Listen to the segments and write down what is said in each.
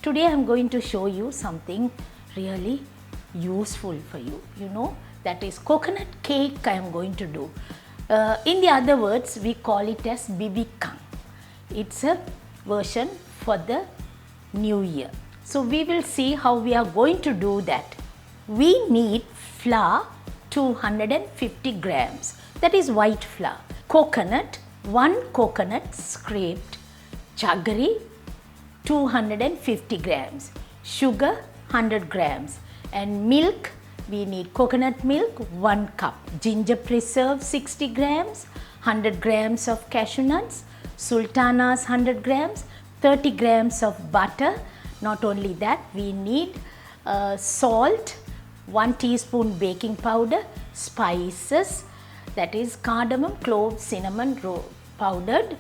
Today I am going to show you something really useful for you. You know, that is coconut cake I am going to do. In the other words, we call it as bibikang. It's a version for the new year. So we will see how we are going to do that. We need flour 250 grams, that is white flour. Coconut, 1 coconut scraped. Jaggery 250 grams. Sugar 100 grams. And milk, we need coconut milk 1 cup. Ginger preserve 60 grams. 100 grams of cashew nuts. Sultanas 100 grams. 30 grams of butter. Not only that, we need salt, 1 teaspoon baking powder, spices, that is cardamom, cloves, cinnamon powdered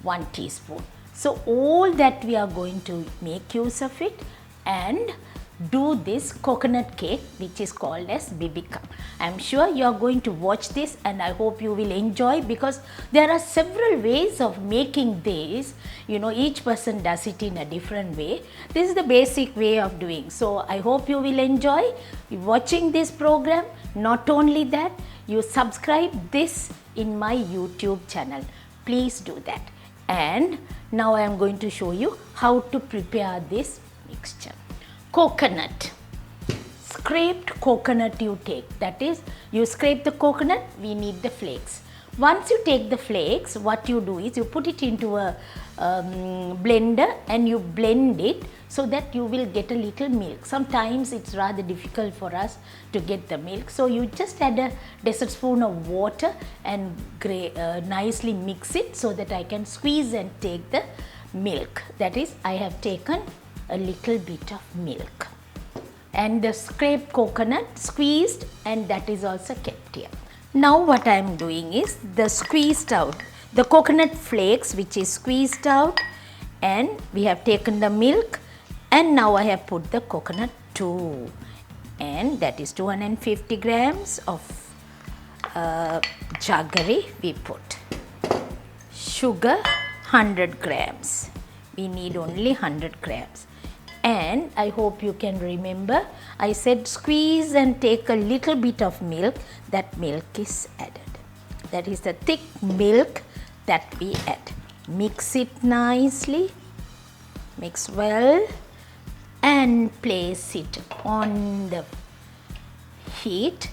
1 teaspoon. So all that we are going to make use of it and do this coconut cake, which is called as bibikang. I am sure you are going to watch this and I hope you will enjoy, because there are several ways of making this. You know, each person does it in a different way. This is the basic way of doing. So I hope you will enjoy watching this program. Not only that, you subscribe this in my YouTube channel. Please do that. And now I am going to show you how to prepare this mixture. Coconut, scraped coconut you take, that is, you scrape the coconut, we need the flakes. Once you take the flakes, what you do is you put it into a blender and you blend it so that you will get a little milk. Sometimes it's rather difficult for us to get the milk, so you just add a dessertspoon of water and nicely mix it so that I can squeeze and take the milk. That is, I have taken a little bit of milk and the scraped coconut squeezed, and that is also kept here. Now what I am doing is the squeezed out, the coconut flakes which is squeezed out, and we have taken the milk, and now I have put the coconut too, and that is 250 grams of jaggery we put. Sugar 100 grams, we need only 100 grams. And I hope you can remember, I said squeeze and take a little bit of milk. That milk is added. That is the thick milk that we add. Mix it nicely, mix well, and place it on the heat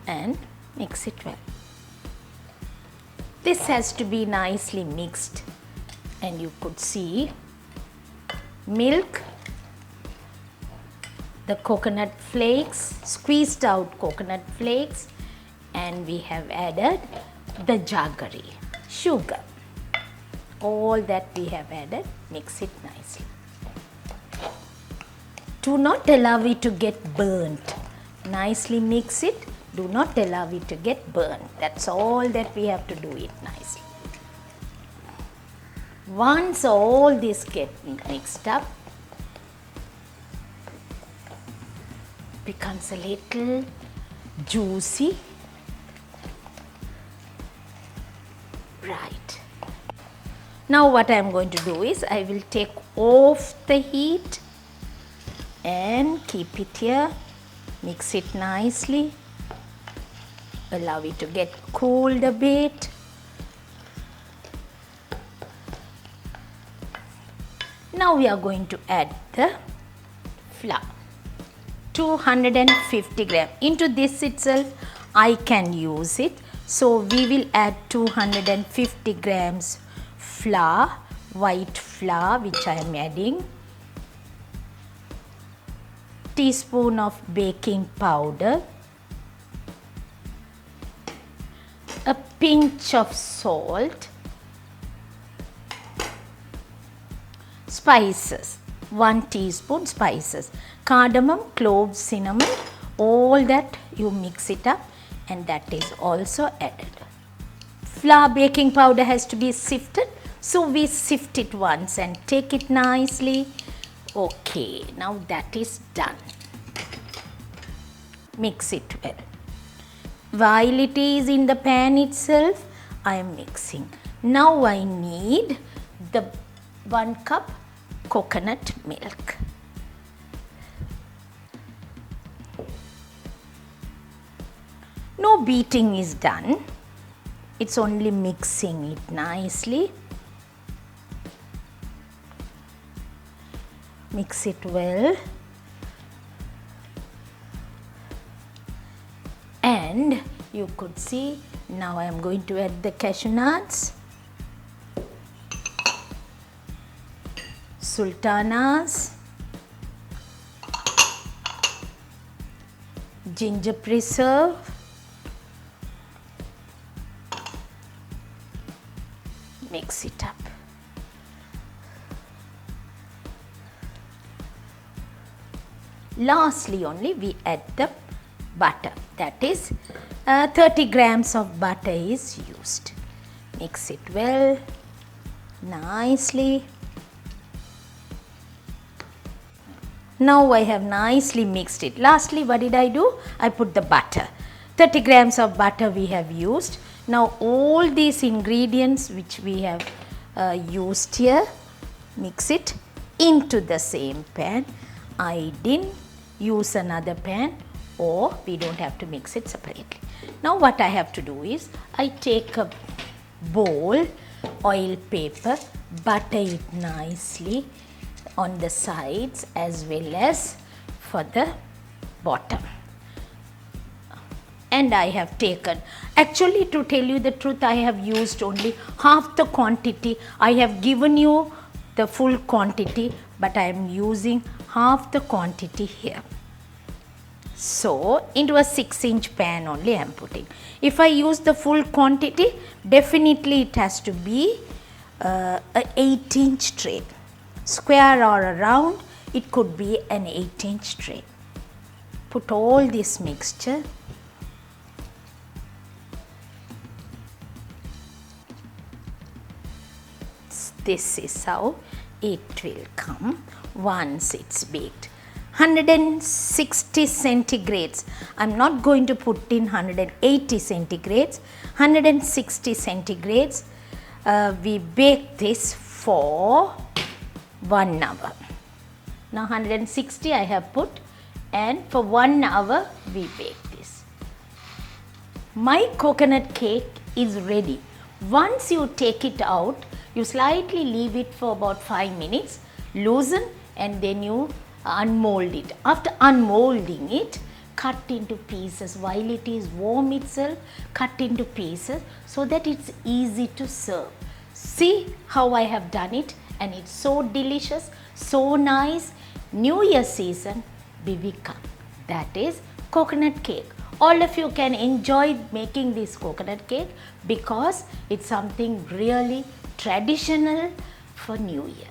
and mix it well. This has to be nicely mixed, and you could see milk, the coconut flakes, squeezed out coconut flakes, and we have added the jaggery, sugar. All that we have added, mix it nicely. Do not allow it to get burnt. Nicely mix it. Do not allow it to get burnt. That's all that we have to do it nicely. Once all this get mixed up, becomes a little juicy. Right. Now what I am going to do is I will take off the heat and keep it here. Mix it nicely. Allow it to get cooled a bit. Now we are going to add the flour. 250 grams. Into this itself I can use it. So we will add 250 grams flour, white flour, which I am adding. Teaspoon of baking powder. A pinch of salt. Spices, 1 teaspoon spices. Cardamom, cloves, cinnamon, all that you mix it up, and that is also added. Flour, baking powder has to be sifted, so we sift it once and take it nicely. Okay, now that is done. Mix it well. While it is in the pan itself, I am mixing. Now I need the 1 cup coconut milk. No beating is done, it's only mixing it nicely. Mix it well. And you could see, now I am going to add the cashew nuts, sultanas, ginger preserve, mix it up. Lastly only we add the butter, that is 30 grams of butter is used. Mix it well, nicely. Now I have nicely mixed it. Lastly, what did I do? I put the butter. 30 grams of butter we have used. Now all these ingredients which we have used here, mix it into the same pan. I didn't use another pan, or we don't have to mix it separately. Now what I have to do is, I take a bowl, oil paper, butter it nicely on the sides as well as for the bottom. And I have taken, actually to tell you the truth, I have used only half the quantity. I have given you the full quantity, but I am using half the quantity here. So into a 6-inch pan only I am putting. If I use the full quantity, definitely it has to be a 8-inch tray. Square or round, it could be an 8-inch tray. Put all this mixture. This is how it will come once it's baked. 160 centigrades. I'm not going to put in 180 centigrades. 160 centigrades. We bake this for 1 hour. Now 160 I have put, and for 1 hour we bake this. My coconut cake is ready. Once you take it out, you slightly leave it for about 5 minutes, loosen, and then you unmold it. After unmolding it, cut into pieces while it is warm itself, cut into pieces so that it's easy to serve. See how I have done it, and it's so delicious, so nice. New Year season, Bibika, that is coconut cake. All of you can enjoy making this coconut cake because it's something really traditional for New Year.